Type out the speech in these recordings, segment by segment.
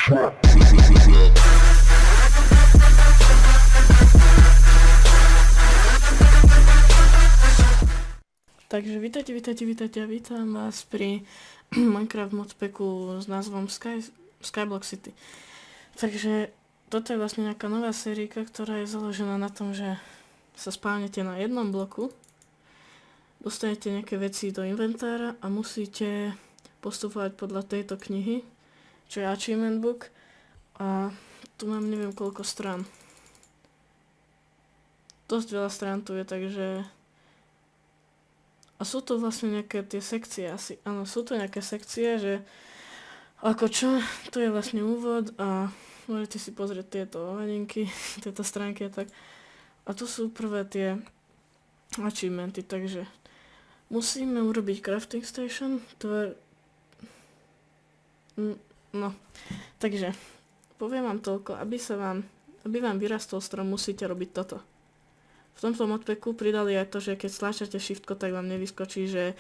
Takže vítajte a vítam vás pri Minecraft modpacku s názvom Skyblock City. Takže toto je vlastne nejaká nová sérika, ktorá je založená na tom, že sa spávnete na jednom bloku, dostanete nejaké veci do inventára a musíte postupovať podľa tejto knihy, čo je Achievement Book, a tu mám neviem koľko strán. Dosť veľa strán tu je, takže... A sú to vlastne nejaké tie sekcie asi, áno, sú to nejaké sekcie, že ako čo, to je vlastne úvod a môžete si pozrieť tieto hodinky, tieto stránky a tak. A tu sú prvé tie achievementy, takže musíme urobiť crafting station, to je... No, takže poviem vám toľko, aby vám vyrastol strom, musíte robiť toto. V tomto modpacku pridali aj to, že keď stlačate shiftko, tak vám nevyskočí, že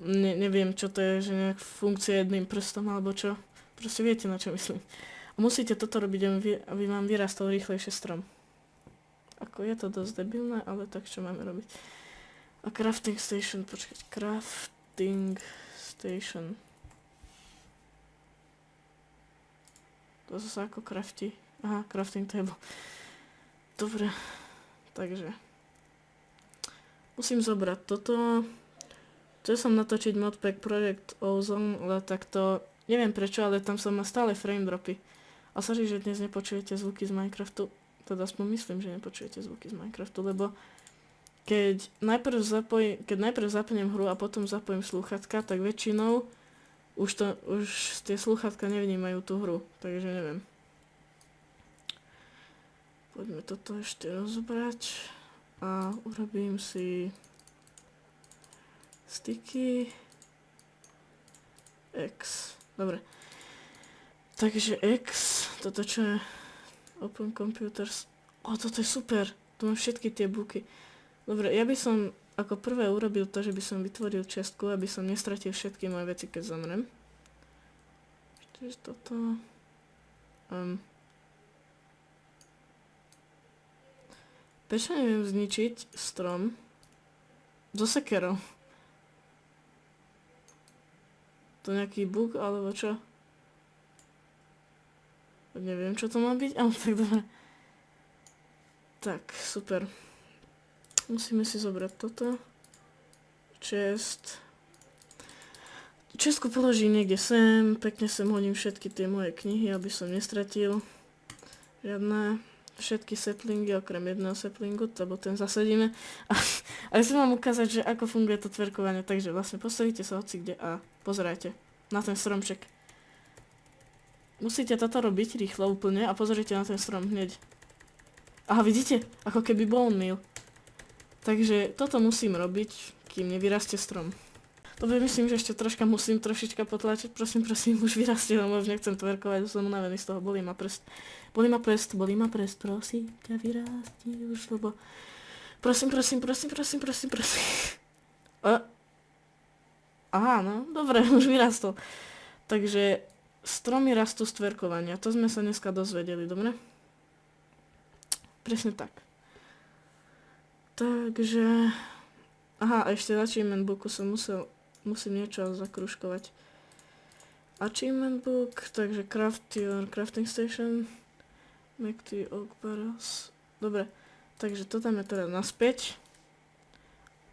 neviem čo to je, že nejak funkcia jedným prstom alebo čo. Proste viete, na čo myslím. A musíte toto robiť, aby vám vyrastol rýchlejšie strom. Ako je to dosť debilné, ale tak čo máme robiť. A crafting station, počkať, crafting station. To zase ako crafty. Aha, crafting table. Dobre. Takže musím zobrať toto. Chcel som natočiť modpack Project Ozone, ale takto neviem prečo, ale tam sa má stále frame dropy. A sorry, že dnes nepočujete zvuky z Minecraftu. Teda aspoň myslím, že nepočujete zvuky z Minecraftu, lebo keď najprv zapnem hru a potom zapojím slúchatka, tak väčšinou už tie slúchatka nevnímajú tú hru, takže neviem. Poďme toto ešte rozbrať a urobím si sticky X. Dobre. Takže X, toto čo je Open Computers. Toto je super, tu mám všetky tie booky. Dobre, ja by som ako prvé urobil to, že by som vytvoril čestku, aby som nestratil všetky moje veci, keď zomrem. Čiže toto... Prečo neviem zničiť strom so sekerou? To nejaký bug alebo čo? Neviem, čo to má byť, ale tak dobre. Tak, super. Musíme si zobrať toto. Čestku položím niekde sem, pekne sem hodím všetky tie moje knihy, aby som nestratil žiadne. Všetky saplingy okrem jedného saplingu, lebo ten zasadíme. A chcem vám ukázať, že ako funguje to tverkovanie. Takže vlastne postavíte sa hoci kde a pozerajte na ten stromček. Musíte toto robiť rýchlo úplne a pozrite na ten strom hneď. Aha, vidíte? Ako keby bone meal. Takže toto musím robiť, kým nevyrastie strom. Dobre, myslím, že ešte musím trošička potlačiť. Prosím, už vyrastie, lebo už nechcem tverkovať, už som unavený z toho, bolí ma prst, prosím, ťa vyrastie už, lebo... Prosím. Aha, no, dobre, už vyrastol. Takže stromy rastú z tverkovania, to sme sa dneska dozvedeli, dobre? Presne tak. Takže... Aha, a ešte v Achievement Booku musím niečo zakružkovať. Achievement Book, takže craft your crafting station. Make the oak barrels. Dobre, takže to dáme teda naspäť.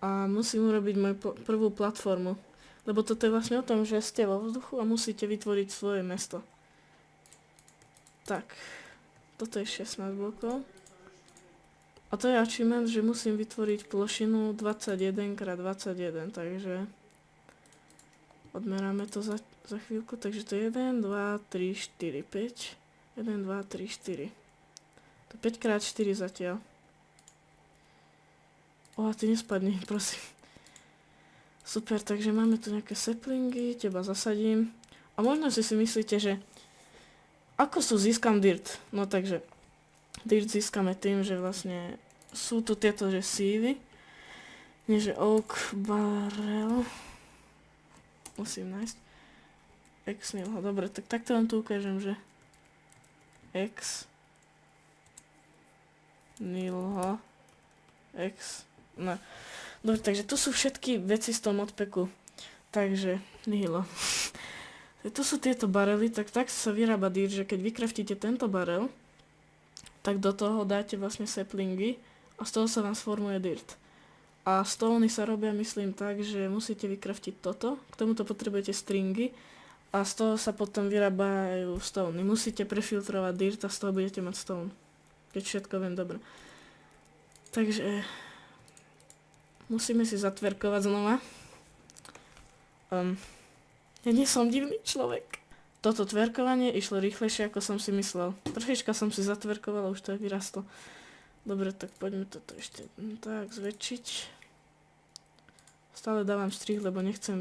A musím urobiť moju prvú platformu. Lebo toto je vlastne o tom, že ste vo vzduchu a musíte vytvoriť svoje mesto. Tak, toto je 16 blokov. A to je achievement, že musím vytvoriť plošinu 21x21, takže odmeráme to za chvíľku, takže to je 1, 2, 3, 4, 5, 1, 2, 3, 4. To 5x4 zatiaľ. A ty nespadni, prosím. Super, takže máme tu nejaké saplingy, teba zasadím. A možno si myslíte, že ako získam dirt? No takže dirt získame tým, že vlastne sú tu tieto, že sívy. Nie, že oak barrel. Musím nájsť. X nil, dobre, tak takto vám tu ukážem, že X nil X, no. Dobre, takže tu sú všetky veci z toho modpacku. Takže, nihilo. Tu sú tieto barely, tak sa vyrába dirt, že keď vykraftíte tento barel, tak do toho dáte vlastne saplingy a z toho sa vám sformuje dirt. A stony sa robia, myslím tak, že musíte vykraftiť toto, k tomuto potrebujete stringy a z toho sa potom vyrábajú stony. Musíte prefiltrovať dirt a z toho budete mať stone. Keď všetko viem dobre. Takže musíme si zatverkovať znova. Ja nie som divný človek. Toto tverkovanie išlo rýchlejšie, ako som si myslel. Trošička som si zatverkovala, už to aj vyrastlo. Dobre, tak poďme toto ešte tak zväčšiť. Stále dávam strih, lebo nechcem,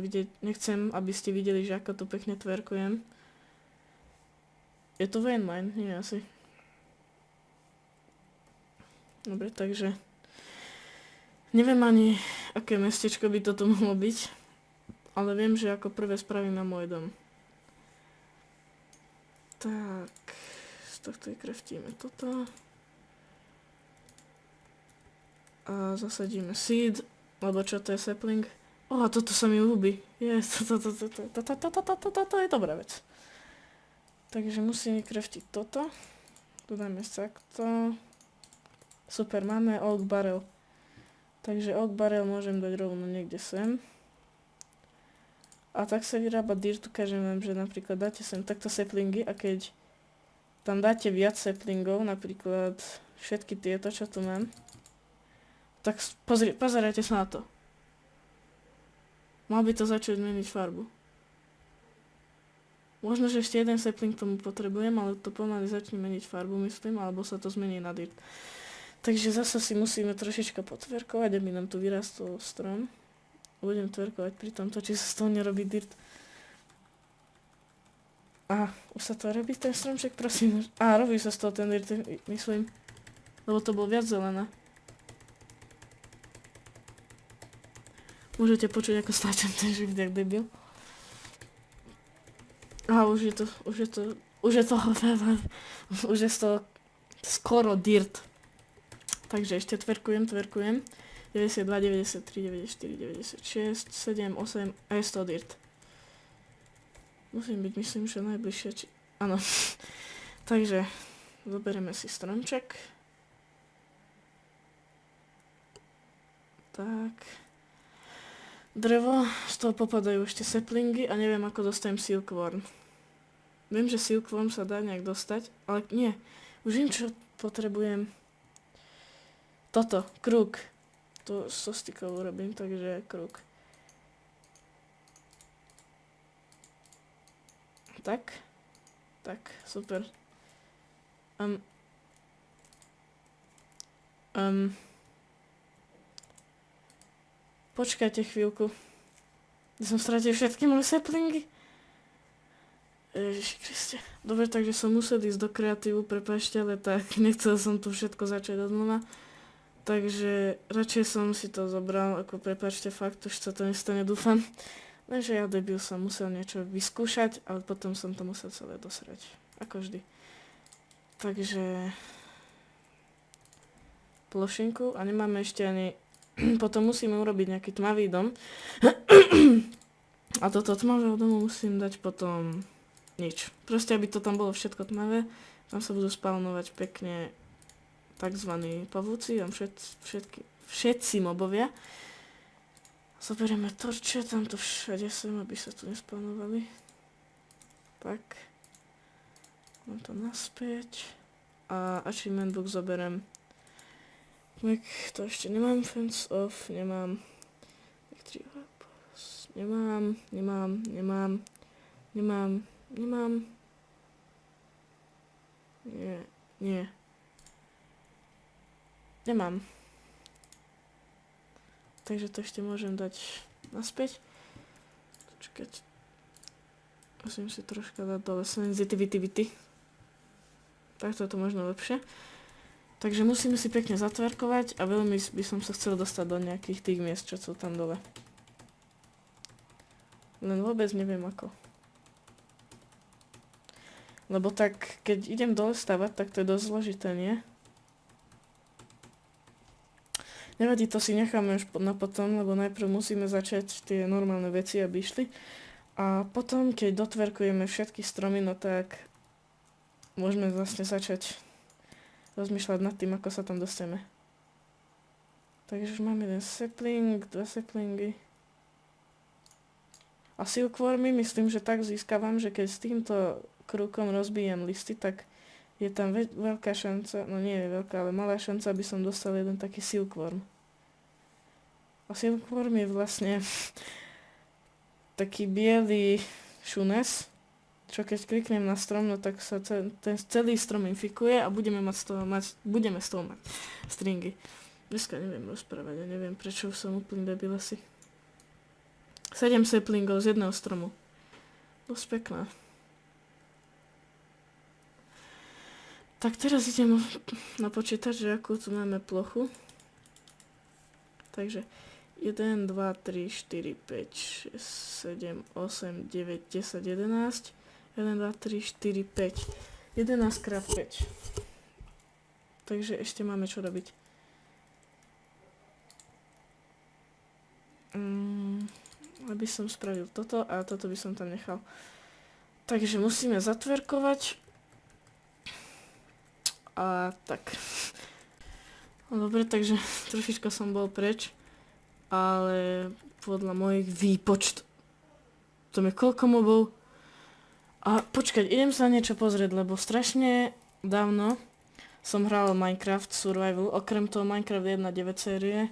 aby ste videli, že ako to pekne tverkujem. Je to vein mine? Nie, asi. Dobre, takže neviem ani, aké mestečko by toto mohlo byť, ale viem, že ako prvé spravím na môj dom. Tak, z tohto vykraftíme toto. A zasadíme seed, lebo čo to je sapling. A toto sa mi ľúbi. Toto je dobrá vec. Takže musím vykraftiť toto. Tu dáme takto. Super, máme oak barrel. Takže oak barrel môžem dať rovno niekde sem. A tak sa vyrába dirt, ukážem vám, že napríklad dáte sem takto saplingy a keď tam dáte viac saplingov, napríklad všetky tieto, čo tu mám, tak pozerajte sa na to. Mal by to začať meniť farbu. Možno, že ešte jeden sapling tomu potrebujem, ale to pomaly začne meniť farbu, myslím, alebo sa to zmení na dirt. Takže zase si musíme trošička potverkovať, aby nám tu vyrastol strom. Budem tverkovať pri tomto, či sa z toho nerobí dirt. Už sa to robí ten stromček, prosím. Robí sa z toho ten dirt, myslím. Lebo to bol viac zelená. Môžete počuť, ako stáčam ten živt, jak debil. Už je to skoro dirt. Takže ešte tverkujem. 92, 93, 94, 96, 7, 8 a je z toho dirt. Musím byť, myslím, že najbližšie, áno. Takže zoberieme si stromček. Tak. Drevo, z toho popadajú ešte saplingy a neviem, ako dostanem silkworm. Viem, že silkworm sa dá nejak dostať, ale nie. Už viem, čo potrebujem. Toto, krúg. To so stikov urobím, takže krúg. Tak, super. Počkajte chvíľku. Som stratil všetky moje saplingy. Ježiši Kriste. Dobre, takže som musel ísť do kreatívu, prepáčte, ale tak nechcel som tu všetko začať od znova. Takže radšej som si to zobral, ako prepáčte, fakt, už sa to nestane, dúfam. Lenže ja debil som musel niečo vyskúšať, ale potom som to musel celé dosrať. Ako vždy. Takže plošinku a nemáme ešte ani... Potom musíme urobiť nejaký tmavý dom. A toto tmavého domu musím dať potom nič. Proste, aby to tam bolo všetko tmavé. Tam sa budú spawnovať pekne takzvaní pavúci, tam všetci mobovia. Zoberieme torče, tamto všade sem, aby sa tu nespawnovali. Tak. Mám to naspäť. A achievement book zoberiem. To ešte nemám, fence off, nemám. Nemám. Nie. Nemám. Takže to ešte môžem dať naspäť. Počkať. Musím si troška dať dole sensitivity. Takto je to možno lepšie. Takže musíme si pekne zatverkovať a veľmi by som sa chcel dostať do nejakých tých miest, čo sú tam dole. Len vôbec neviem ako. Lebo tak, keď idem dole stavať, tak to je dosť zložité, nie? Nevadí, to si necháme už na potom, lebo najprv musíme začať tie normálne veci, aby išli. A potom, keď dotverkujeme všetky stromy, no tak môžeme vlastne začať rozmýšľať nad tým, ako sa tam dostaneme. Takže už mám jeden sapling, 2 saplingy. A silkwormy myslím, že tak získavam, že keď s týmto krúkom rozbijem listy, tak je tam veľká šanca, no nie je veľká, ale malá šanca, aby som dostal jeden taký silkworm. A silkworm je vlastne taký biely šunes, čo keď kliknem na strom, no tak sa ten celý strom infikuje a budeme z toho mať stringy. Dneska neviem rozprávať, ja neviem prečo som úplne debil asi. 7 saplingov z jedného stromu. Dosť pekná. Tak teraz idem napočítať, že akú tu máme plochu. Takže 1, 2, 3, 4, 5, 6, 7, 8, 9, 10, 11. 1, 2, 3, 4, 5. 11 krát 5. Takže ešte máme čo robiť. Aby som spravil toto a toto by som tam nechal. Takže musíme zatverkovať. A tak. No dobre, takže trošička som bol preč. Ale podľa mojich výpočtov. To je koľko mobov. A počkať, idem sa niečo pozrieť, lebo strašne dávno som hral Minecraft Survival. Okrem toho Minecraft 1.9 série,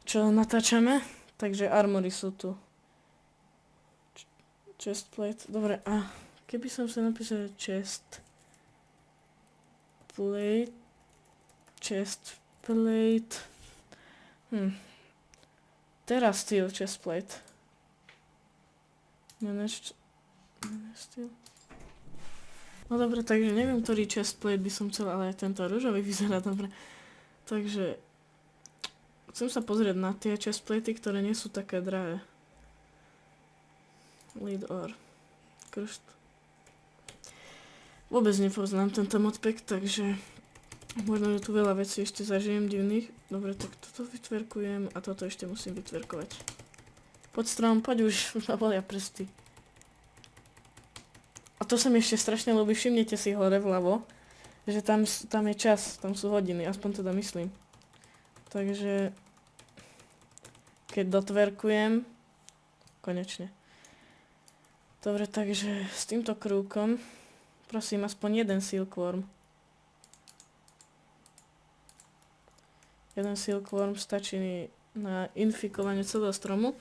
čo natáčame. Takže armory sú tu. Chestplate. Dobre, a keby som sa napísal chestplate. Teraz steel chestplate. Manage steel. No dobre, takže neviem, ktorý chestplate by som chcel, ale aj tento ružový vyzerá dobre. Takže chcem sa pozrieť na tie chestplaty, ktoré nie sú také drahé. Lead ore. Kršt. Vôbec nepoznám tento modpack, takže možno, že tu veľa vecí ešte zažijem divných. Dobre, tak toto vytverkujem a toto ešte musím vytverkovať. Pod strom, poď už ma bolia prsty. A to sa mi ešte strašne ľúbi, všimnite si hore vľavo, že tam je čas, tam sú hodiny, aspoň teda myslím. Takže keď dotverkujem, konečne. Dobre, takže s týmto krúkom, prosím, aspoň jeden silkworm. Jeden silkworm stačí na infikovanie celého stromu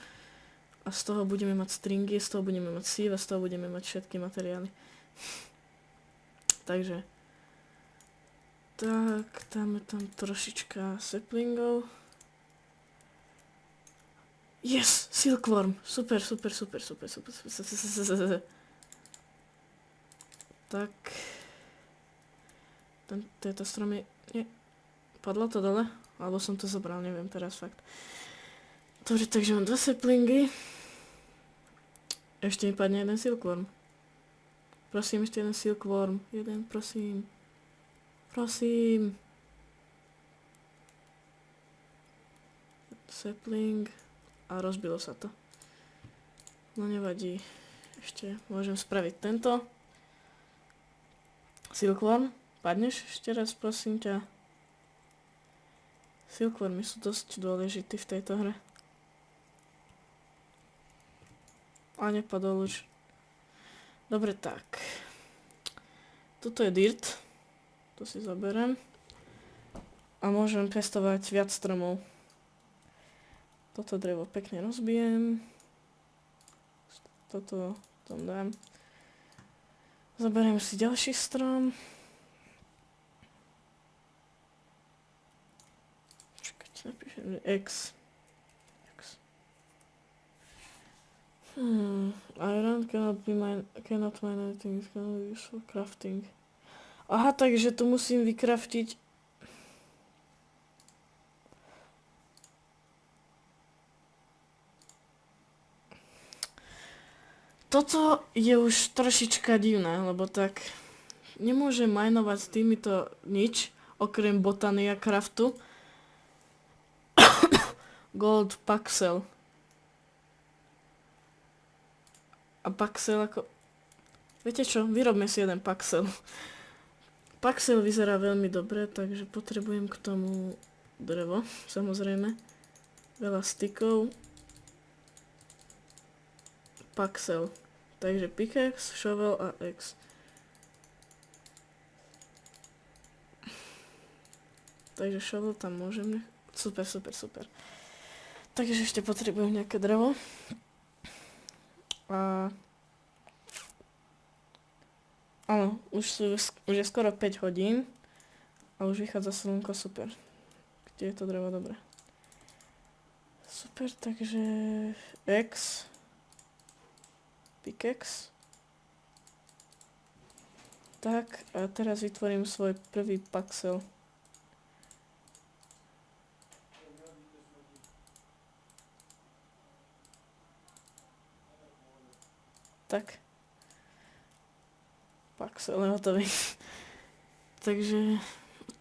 a z toho budeme mať stringy, z toho budeme mať sieve a z toho budeme mať všetky materiály. Takže tak, dáme tam trošička saplingov. Yes! Silkworm! Super. Tak. Tieto stromy... Nie. Padlo to dole? Alebo som to zobral, neviem teraz fakt. Dobre, takže mám 2 saplingy. Ešte mi padne jeden silkworm. Prosím, ešte jeden silkworm. Jeden, prosím. Prosím. Sapling. A rozbilo sa to. No nevadí. Ešte môžem spraviť tento. Silkworm. Padneš ešte raz, prosím ťa. Silkwormy sú dosť dôležitý v tejto hre. A nepadol už. Dobre, tak. Toto je dirt. To si zoberiem. A môžem pestovať viac stromov. Toto drevo pekne rozbijem. Toto tam dám. Zoberiem si ďalší strom. Čakajte, napíšem X. Iron cannot mine anything, it's gonna be useful crafting. Aha, takže to musím vykraftiť. Toto je už trošička divné, lebo tak nemôžem minovať s týmito nič, okrem Botania Craftu. Gold Paxel. A Paxel ako... Viete čo, vyrobme si jeden Paxel. Paxel vyzerá veľmi dobre, takže potrebujem k tomu drevo, samozrejme. Veľa stykov. Paxel. Takže pickaxe, shovel a axe. Takže shovel tam môžem nechať. Super, super, super. Takže ešte potrebujem nejaké drevo. A... Áno, už je skoro 5 hodín. A už vychádza slnko, super. Kde je to drevo? Dobre. Super, takže... X. Pickaxe. Tak, a teraz vytvorím svoj prvý Paxel. Tak. Paxel je hotový. Takže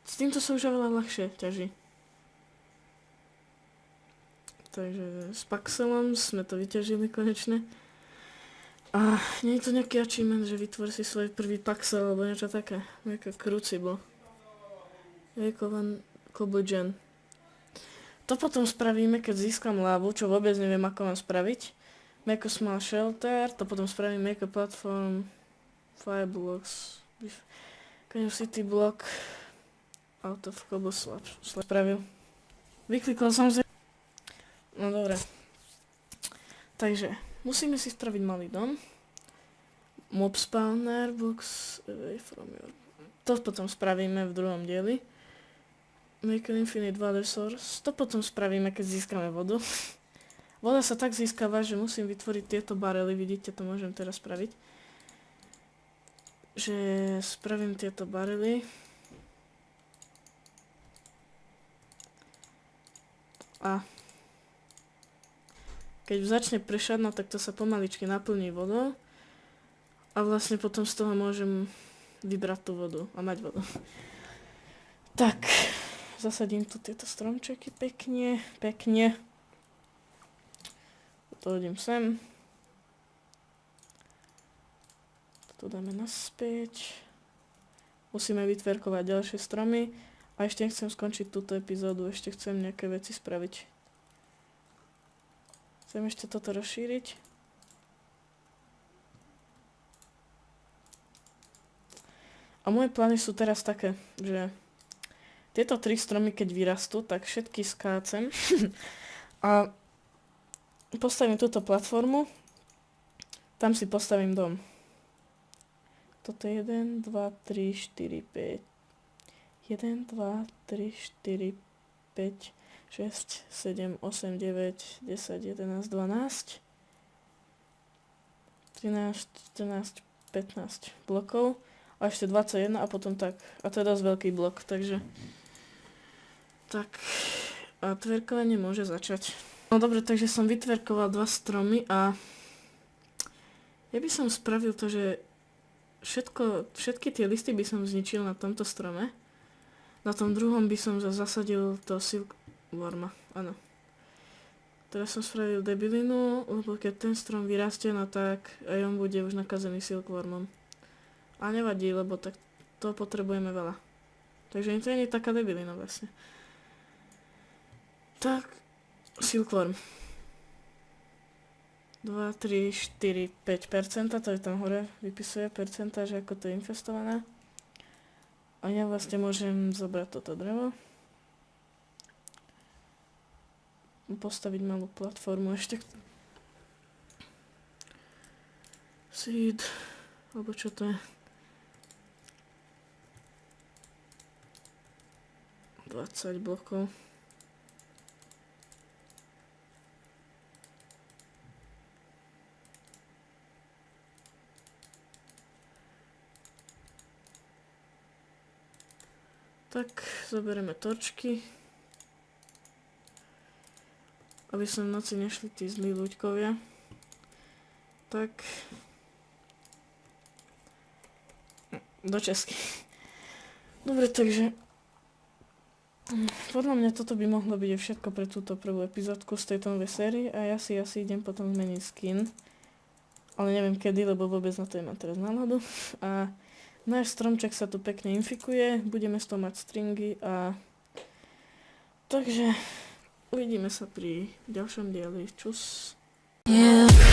s týmto sa už oveľa ľahšie ťaží. Takže s Paxelom sme to vyťažili konečne. A nie je to nejaký achievement, že vytvor si svoj prvý Paxel alebo niečo také. Nejaká crucible. Jakovan Cobblegen. To potom spravíme, keď získam lávu, čo vôbec neviem, ako mám spraviť. Make a small shelter, to potom spravím make a platform, fire blocks, kind of city block, out of cobble slab spravil. Vyklikol som si. No dobre. Takže, musíme si spraviť malý dom. Mob spawner, box, away from your... To potom spravíme v druhom dieli. Make an infinite water source, to potom spravíme, keď získame vodu. Voda sa tak získava, že musím vytvoriť tieto barely, vidíte, to môžem teraz spraviť. Že spravím tieto barely. A keď začne pršať, no tak to sa pomaličky naplní vodou. A vlastne potom z toho môžem vybrať tú vodu a mať vodu. Tak, zasadím tu tieto stromčeky pekne, pekne. To hodím sem. To dáme naspäť. Musíme vytverkovať ďalšie stromy. A ešte nechcem skončiť túto epizódu, ešte chcem nejaké veci spraviť. Chcem ešte toto rozšíriť. A moje plány sú teraz také, že tieto 3 stromy, keď vyrastú, tak všetky skácem. A postavím túto platformu, tam si postavím dom. Toto je 1, 2, 3, 4, 5. 1, 2, 3, 4, 5, 6, 7, 8, 9, 10, 11, 12, 13, 14, 15 blokov. A ešte 21 a potom tak. A to je dosť veľký blok, takže... Tak. A tverkovanie môže začať. No dobre, takže som vytverkoval 2 stromy a ja by som spravil to, že všetky tie listy by som zničil na tomto strome. Na tom druhom by som zasadil to silkworma, áno. Teraz som spravil debilinu, lebo keď ten strom vyrastie, no tak aj on bude už nakazený silkwormom. A nevadí, lebo tak to potrebujeme veľa. Takže to nie je taká debilina vlastne. Tak... Silkworm. 2, 3, 4, 5%, to je tam hore, vypisuje percentáž, ako to je infestované. A ja vlastne môžem zobrať toto drevo. Postaviť malú platformu ešte. Seed, alebo čo to je? 20 blokov. Tak, zoberieme torčky. Aby sa v noci nešli tí zlí ľuďkovia. Tak. do česky. Dobre, takže podľa mňa toto by mohlo byť všetko pre túto prvú epizódku z tejto novej série a ja si asi idem potom zmeniť skin. Ale neviem kedy, lebo vôbec na to nemám teraz náladu. A náš stromček sa tu pekne infikuje, budeme z toho mať stringy a... Takže uvidíme sa pri ďalšom dieli. Čus. Yeah.